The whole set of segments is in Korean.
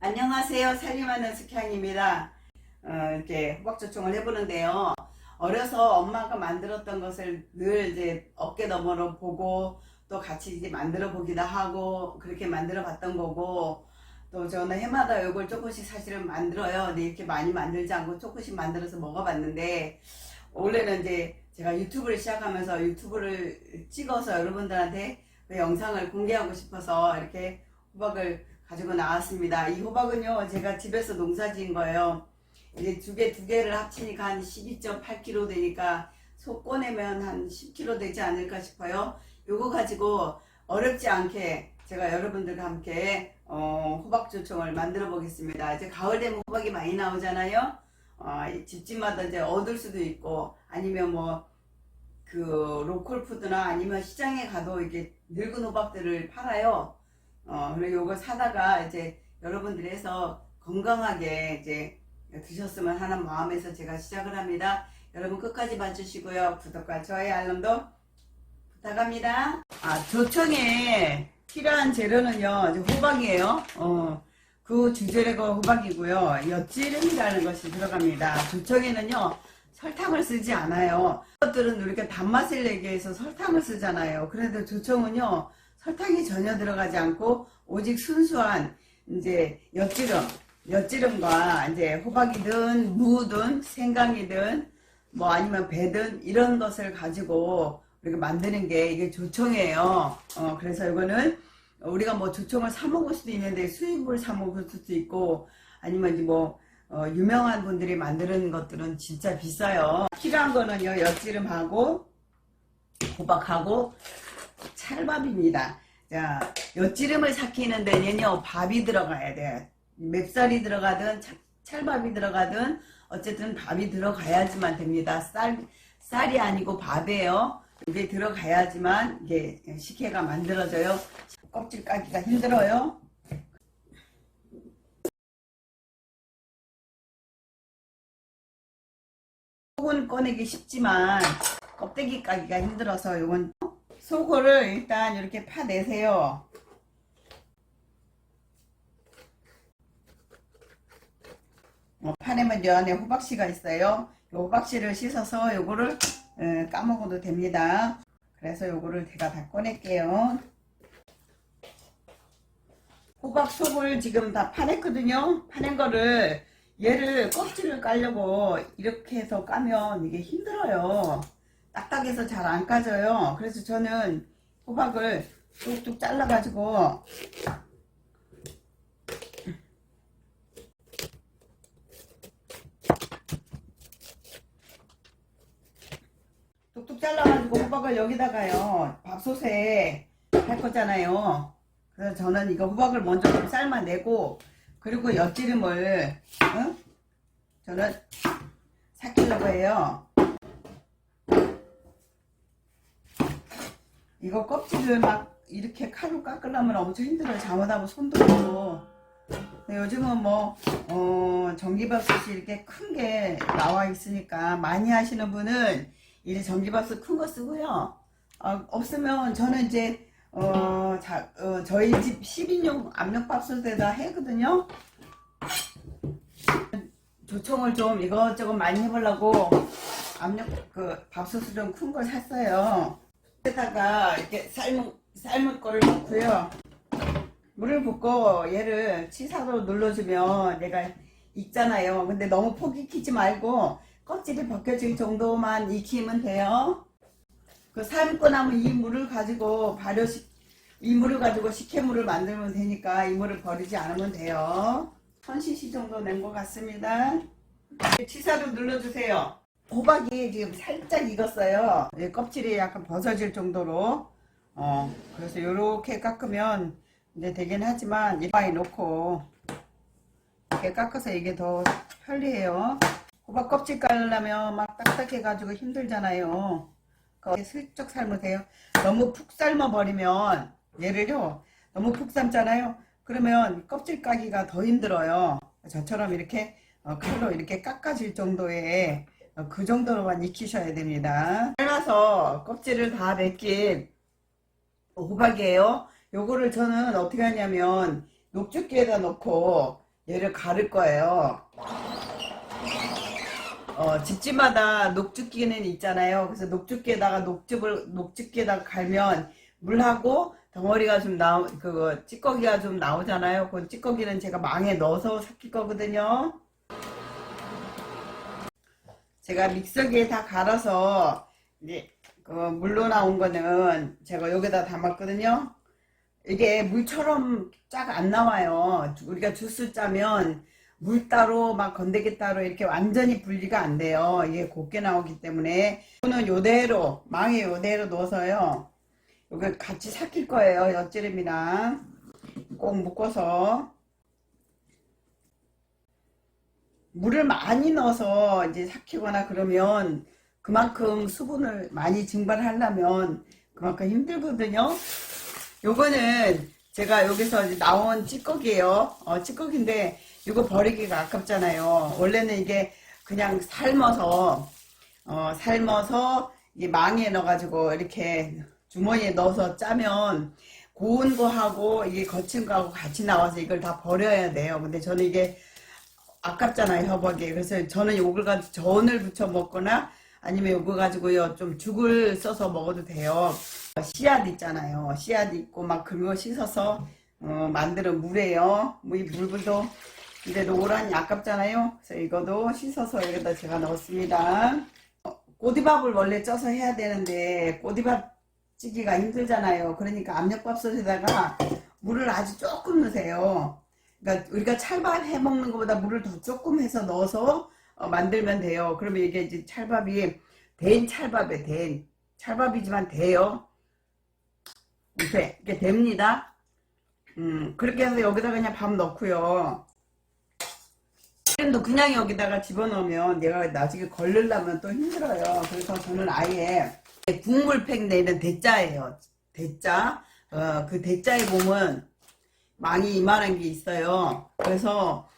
안녕하세요. 살림하는 숙향입니다. 이렇게 호박조청을 해보는데요. 어려서 엄마가 만들었던 것을 늘 이제 어깨 너머로 보고 또 같이 이제 만들어 보기도 하고 그렇게 만들어 봤던 거고, 또 저는 해마다 이걸 조금씩 사실은 만들어요. 근데 이렇게 많이 만들지 않고 조금씩 만들어서 먹어봤는데, 원래는 이제 제가 유튜브를 시작하면서 유튜브를 찍어서 여러분들한테 그 영상을 공개하고 싶어서 이렇게 호박을 가지고 나왔습니다. 이 호박은요, 제가 집에서 농사 지은 거예요. 이제 두 개를 합치니까 한 12.8kg 되니까 속 꺼내면 한 10kg 되지 않을까 싶어요. 요거 가지고 어렵지 않게 제가 여러분들과 함께 호박조청을 만들어 보겠습니다. 이제 가을 되면 호박이 많이 나오잖아요. 집집마다 이제 얻을 수도 있고, 아니면 뭐 그 로컬푸드나 아니면 시장에 가도 이게 늙은 호박들을 팔아요. 그리고 요거 사다가 이제 여러분들이 해서 건강하게 이제 드셨으면 하는 마음에서 제가 시작을 합니다. 여러분 끝까지 봐주시고요. 구독과 좋아요, 알람도 부탁합니다. 조청에 필요한 재료는요, 호박이에요. 그 주재료가 호박이고요. 엿지름이라는 것이 들어갑니다. 조청에는요, 설탕을 쓰지 않아요. 이것들은 우리가 단맛을 내기 위해서 설탕을 쓰잖아요. 그런데 조청은요, 설탕이 전혀 들어가지 않고 오직 순수한 이제 엿지름과 이제 호박이든 무든 생강이든 뭐 아니면 배든 이런 것을 가지고 우리가 만드는 게 이게 조청이에요. 그래서 이거는 우리가 뭐 조청을 사 먹을 수도 있는데 수입을 사 먹을 수도 있고, 아니면 이제 뭐 유명한 분들이 만드는 것들은 진짜 비싸요. 필요한 거는요, 엿지름하고 호박하고 찰밥입니다. 자, 엿지름을 삭히는 데는요, 밥이 들어가야 돼요. 맵쌀이 들어가든 찰밥이 들어가든 어쨌든 밥이 들어가야지만 됩니다. 쌀이 아니고 밥이에요. 이게 들어가야지만 이게 식혜가 만들어져요. 껍질 까기가 힘들어요. 속은 꺼내기 쉽지만 껍데기 까기가 힘들어서 이건 속을 일단 이렇게 파내세요. 파내면 이 안에 호박씨가 있어요. 이 호박씨를 씻어서 요거를 까먹어도 됩니다. 그래서 요거를 제가 다 꺼낼게요. 호박 속을 지금 다 파냈거든요. 파낸 거를 얘를 껍질을 까려고 이렇게 해서 까면 이게 힘들어요. 딱딱해서 잘 안 까져요. 그래서 저는 호박을 뚝뚝 잘라 가지고 뚝뚝 잘라 가지고 호박을 여기다가요, 밥솥에 할 거잖아요. 그래서 저는 이거 호박을 먼저 좀 삶아내고, 그리고 엿기름을 저는 삭히려고 해요. 이거 껍질을 막 이렇게 칼로 깎으려면 엄청 힘들어요. 잘못하면 손도 부고. 요즘은 뭐 전기밥솥이 이렇게 큰 게 나와 있으니까 많이 하시는 분은 이제 전기밥솥 큰 거 쓰고요. 없으면 저는 이제 저희 집 10인용 압력밥솥에다 해거든요. 조청을 좀 이것저것 많이 해보려고 밥솥을 좀 큰 걸 샀어요. 여기다가 이렇게 삶은 거를 넣고요. 물을 붓고 얘를 치사로 눌러주면 얘가 익잖아요. 근데 너무 폭 익히지 말고 껍질이 벗겨질 정도만 익히면 돼요. 그 삶고 나면 이 물을 가지고 식혜물을 만들면 되니까 이 물을 버리지 않으면 돼요. 1000cc 정도 낸 것 같습니다. 치사로 눌러주세요. 호박이 지금 살짝 익었어요. 껍질이 약간 벗어질 정도로. 그래서 이렇게 깎으면 이제 되긴 하지만 이렇게 놓고 이렇게 깎아서 이게 더 편리해요. 호박 껍질 깔려면 막 딱딱해 가지고 힘들잖아요. 슬쩍 삶으면 돼요. 너무 푹 삶아 버리면 얘를요, 너무 푹 삶잖아요. 그러면 껍질 까기가 더 힘들어요. 저처럼 이렇게 칼로 이렇게 깎아질 정도의 그 정도로만 익히셔야 됩니다. 삶아서 껍질을 다 벗긴 호박이에요. 요거를 저는 어떻게 하냐면 녹즙기에다 넣고 얘를 가를 거예요. 집집마다 녹즙기는 있잖아요. 그래서 녹즙기에다가 녹즙기에다가 갈면 물하고 덩어리가 좀 그거 찌꺼기가 좀 나오잖아요. 그 찌꺼기는 제가 망에 넣어서 삭힐 거거든요. 제가 믹서기에 다 갈아서 이제 그 물로 나온 거는 제가 여기다 담았거든요. 이게 물처럼 쫙 안 나와요. 우리가 주스 짜면 물 따로 막 건더기 따로 이렇게 완전히 분리가 안 돼요. 이게 곱게 나오기 때문에 이거는 요대로 망에 요대로 넣어서요. 여기 같이 삭힐 거예요. 엿지름이랑 꼭 묶어서 물을 많이 넣어서 이제 삭히거나 그러면 그만큼 수분을 많이 증발하려면 그만큼 힘들거든요. 요거는 제가 여기서 이제 나온 찌꺼기예요. 찌꺼기인데 이거 버리기가 아깝잖아요. 원래는 이게 그냥 삶아서 이 망에 넣어가지고 이렇게 주머니에 넣어서 짜면 고운 거하고 이게 거친 거하고 같이 나와서 이걸 다 버려야 돼요. 근데 저는 이게 아깝잖아요, 허벅이. 그래서 저는 요걸 가지고 전을 부쳐 먹거나 아니면 요거 가지고요 좀 죽을 써서 먹어도 돼요. 씨앗 있잖아요. 씨앗 있고 막 그거 씻어서 만드는 물이에요. 이 물도 이제 노란이 아깝잖아요. 그래서 이것도 씻어서 여기다 제가 넣었습니다. 꼬디밥을 원래 쪄서 해야 되는데 꼬디밥 찌기가 힘들잖아요. 그러니까 압력밥솥에다가 물을 아주 조금 넣으세요. 그러니까 우리가 찰밥 해 먹는 것보다 물을 더 조금 해서 넣어서 만들면 돼요. 그러면 이게 이제 찰밥이 된 찰밥에 된 찰밥이지만 돼요. 이렇게 됩니다. 그렇게 해서 여기다가 그냥 밥 넣고요. 기름도 그냥 여기다가 집어넣으면 얘가 나중에 걸르려면 또 힘들어요. 그래서 저는 아예 국물팩 내는 대짜예요. 대짜. 그 대짜에 보면 망이 이만한 게 있어요. 그래서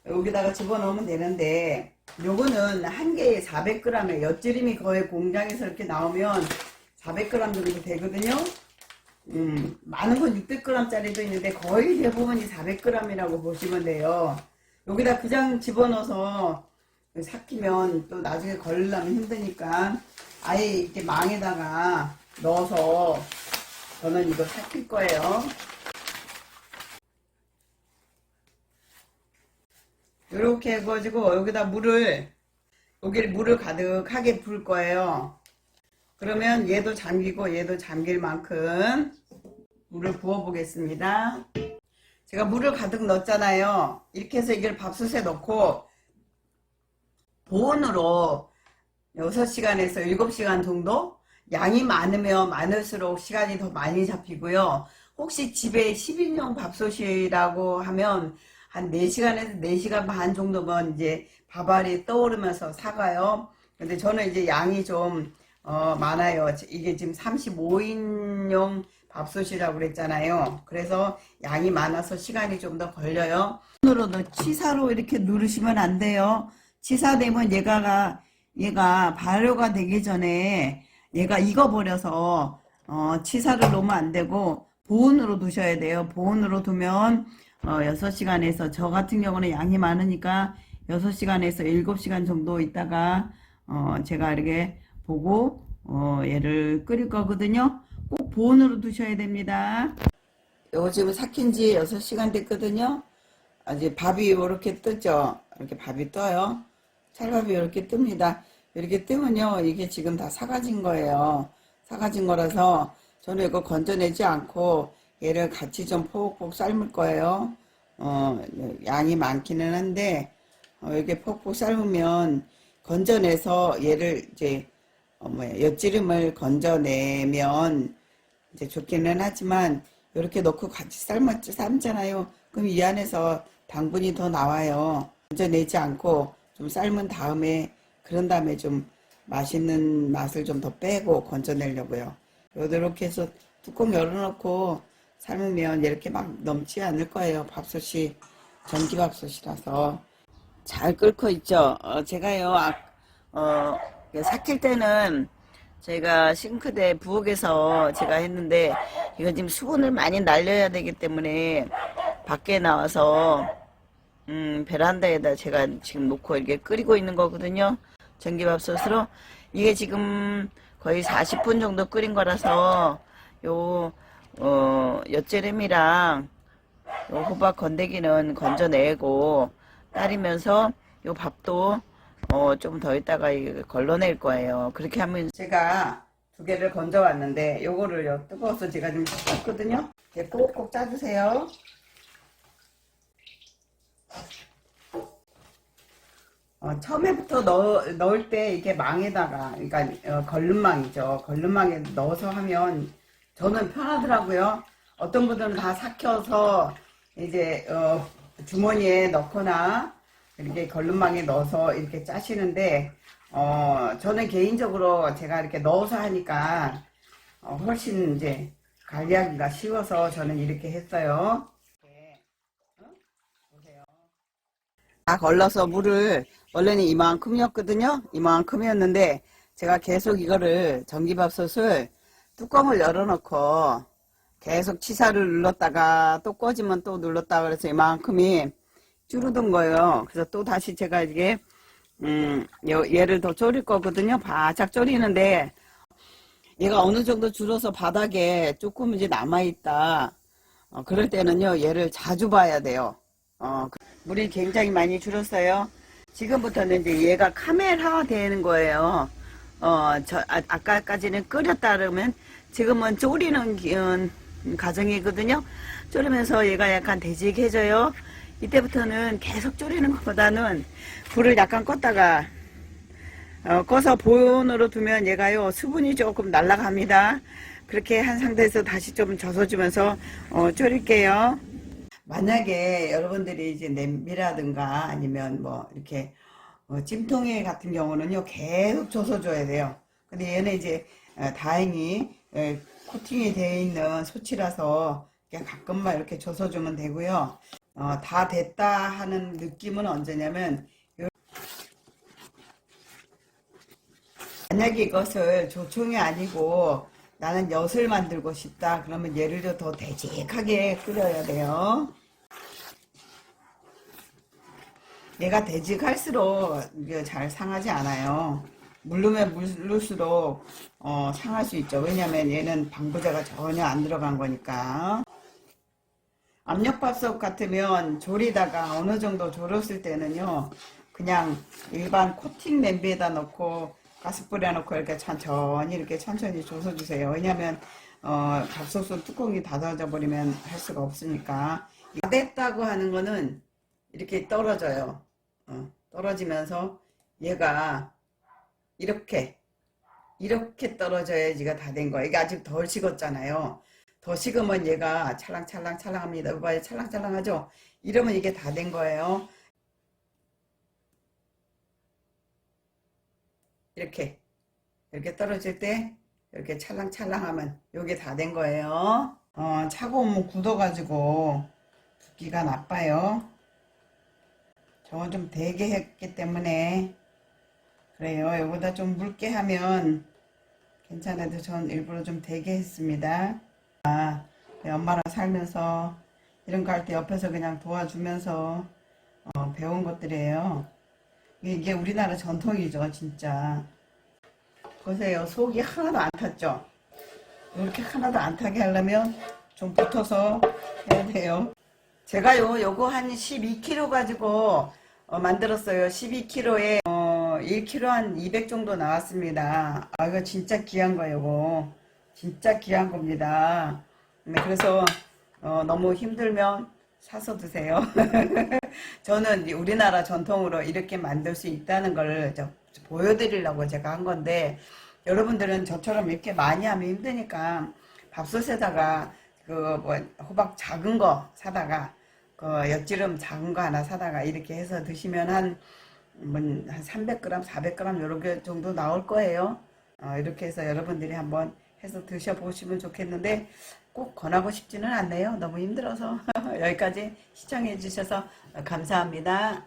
여기다가 집어넣으면 되는데 요거는 한 개에 400g에 엿지름이 거의 공장에서 이렇게 나오면 400g 정도 되거든요. 많은 건 600g 짜리도 있는데 거의 대부분이 400g이라고 보시면 돼요. 여기다 그냥 집어넣어서 삭히면 또 나중에 걸리려면 힘드니까 아예 이렇게 망에다가 넣어서 저는 이거 삭힐 거예요. 이렇게 해가지고 여기다 물을 가득하게 부을 거예요. 그러면 얘도 잠기고 얘도 잠길 만큼 물을 부어 보겠습니다. 제가 물을 가득 넣었잖아요. 이렇게 해서 이걸 밥솥에 넣고 보온으로 6시간에서 7시간 정도, 양이 많으면 많을수록 시간이 더 많이 잡히고요. 혹시 집에 10인용 밥솥이라고 하면 한 4시간에서 4시간 반 정도면 이제 밥알이 떠오르면서 사가요. 근데 저는 이제 양이 좀 많아요. 이게 지금 35인용 밥솥이라고 그랬잖아요. 그래서 양이 많아서 시간이 좀 더 걸려요. 손으로도 치사로 이렇게 누르시면 안 돼요. 치사되면 얘가 발효가 되기 전에 얘가 익어버려서 치사를 놓으면 안 되고 보온으로 두셔야 돼요. 보온으로 두면 6시간에서 저 같은 경우는 양이 많으니까 6시간에서 7시간 정도 있다가 제가 이렇게 보고 얘를 끓일 거거든요. 꼭 보온으로 두셔야 됩니다. 요거 지금 삭힌 지 6시간 됐거든요. 아직 밥이 이렇게 뜨죠. 이렇게 밥이 떠요. 찰밥이 이렇게 뜹니다. 이렇게 뜨면요 이게 지금 다 사가진 거예요. 사가진 거라서 저는 이거 건져내지 않고 얘를 같이 좀 폭폭 삶을 거예요. 양이 많기는 한데 이렇게 폭폭 삶으면 건져내서 얘를 이제 엿지름을 건져내면 이제 좋기는 하지만 이렇게 넣고 같이 삶잖아요. 그럼 이 안에서 당분이 더 나와요. 건져내지 않고 좀 삶은 다음에 그런 다음에 좀 맛있는 맛을 좀 더 빼고 건져내려고요. 이렇게 해서 뚜껑 열어놓고 삶으면 이렇게 막 넘지 않을 거예요. 밥솥이 전기밥솥이라서 잘 끓고 있죠. 제가요 삭힐 때는 제가 싱크대 부엌에서 제가 했는데 이거 지금 수분을 많이 날려야 되기 때문에 밖에 나와서 베란다에다 제가 지금 놓고 이렇게 끓이고 있는 거거든요. 전기밥솥으로. 이게 지금 거의 40분 정도 끓인 거라서 요 엿제름이랑 요 호박 건더기는 건져내고 따리면서 요 밥도 좀 더 있다가 걸러낼 거예요. 그렇게 하면 제가 두 개를 건져 왔는데 요거를요 뜨거워서 제가 좀 씻었거든요. 꼭꼭 짜주세요. 처음에부터 넣을 때 이렇게 망에다가, 그러니까 걸름망이죠. 걸름망에 넣어서 하면 저는 편하더라고요. 어떤 분들은 다 삭혀서 이제 주머니에 넣거나 이렇게 걸름망에 넣어서 이렇게 짜시는데 저는 개인적으로 제가 이렇게 넣어서 하니까 훨씬 이제 관리하기가 쉬워서 저는 이렇게 했어요. 보세요. 다 걸러서 물을 원래는 이만큼이었거든요. 이만큼이었는데 제가 계속 이거를 전기밥솥을 뚜껑을 열어놓고 계속 치사를 눌렀다가 또 꺼지면 또 눌렀다가 그래서 이만큼이 줄어든 거예요. 그래서 또 다시 제가 이게 얘를 더 졸일 거거든요. 바짝 졸이는데 얘가 어느 정도 줄어서 바닥에 조금 이제 남아있다. 그럴 때는요 얘를 자주 봐야 돼요. 물이 굉장히 많이 줄었어요. 지금부터는 이제 얘가 카메라 되는 거예요. 아까까지는 끓였다 그러면 지금은 졸이는 과정이거든요. 졸이면서 얘가 약간 되직해져요. 이때부터는 계속 졸이는 것보다는 불을 약간 껐다가 꺼서 보온으로 두면 얘가요 수분이 조금 날아갑니다. 그렇게 한 상태에서 다시 좀 젖어주면서 졸일게요. 만약에 여러분들이 이제 냄비라든가 아니면 뭐 이렇게 찜통에 같은 경우는요 계속 젖어줘야 돼요. 근데 얘는 이제 다행히 코팅이 되어 있는 소치라서 그냥 가끔만 이렇게 젖어주면 되고요. 다 됐다 하는 느낌은 언제냐면 만약에 이것을 조청이 아니고 나는 엿을 만들고 싶다 그러면 얘를 더 되직하게 끓여야 돼요. 얘가 되직할수록 이게 잘 상하지 않아요. 물르면 물를수록 상할 수 있죠. 왜냐면 얘는 방부제가 전혀 안 들어간 거니까. 압력밥솥 같으면 졸이다가 어느 정도 졸었을 때는요 그냥 일반 코팅 냄비에다 넣고 가스 뿌려놓고 이렇게 천천히 조서주세요. 왜냐면 밥솥은 뚜껑이 닫아져 버리면 할 수가 없으니까. 다 됐다고 하는 거는 이렇게 떨어져요. 떨어지면서 얘가 이렇게 떨어져야지가 다 된 거예요. 이게 아직 덜 식었잖아요. 더 식으면 얘가 찰랑찰랑합니다. 봐요, 찰랑찰랑하죠? 이러면 이게 다 된 거예요. 이렇게 떨어질 때 이렇게 찰랑찰랑하면 이게 다 된 거예요. 차가우면 굳어가지고 붓기가 나빠요. 저건 좀 되게 했기 때문에 그래요. 이거보다 좀 묽게 하면 괜찮아도 전 일부러 좀 되게 했습니다. 엄마랑 살면서 이런 거 할 때 옆에서 그냥 도와주면서 배운 것들이에요. 이게 우리나라 전통이죠, 진짜. 보세요, 속이 하나도 안 탔죠? 이렇게 하나도 안 타게 하려면 좀 붙어서 해야 돼요. 제가 요거 한 12kg 가지고 만들었어요. 12kg에 1kg 한 200 정도 나왔습니다. 이거 진짜 귀한 거예요. 이거 진짜 귀한 겁니다. 네, 그래서 너무 힘들면 사서 드세요. 저는 우리나라 전통으로 이렇게 만들 수 있다는 걸 보여드리려고 제가 한 건데 여러분들은 저처럼 이렇게 많이 하면 힘드니까 밥솥에다가 호박 작은 거 사다가 엿지름 작은 거 하나 사다가 이렇게 해서 드시면 한 300g, 400g 요렇게 정도 나올 거예요. 이렇게 해서 여러분들이 한번 해서 드셔보시면 좋겠는데 꼭 권하고 싶지는 않네요. 너무 힘들어서. 여기까지 시청해 주셔서 감사합니다.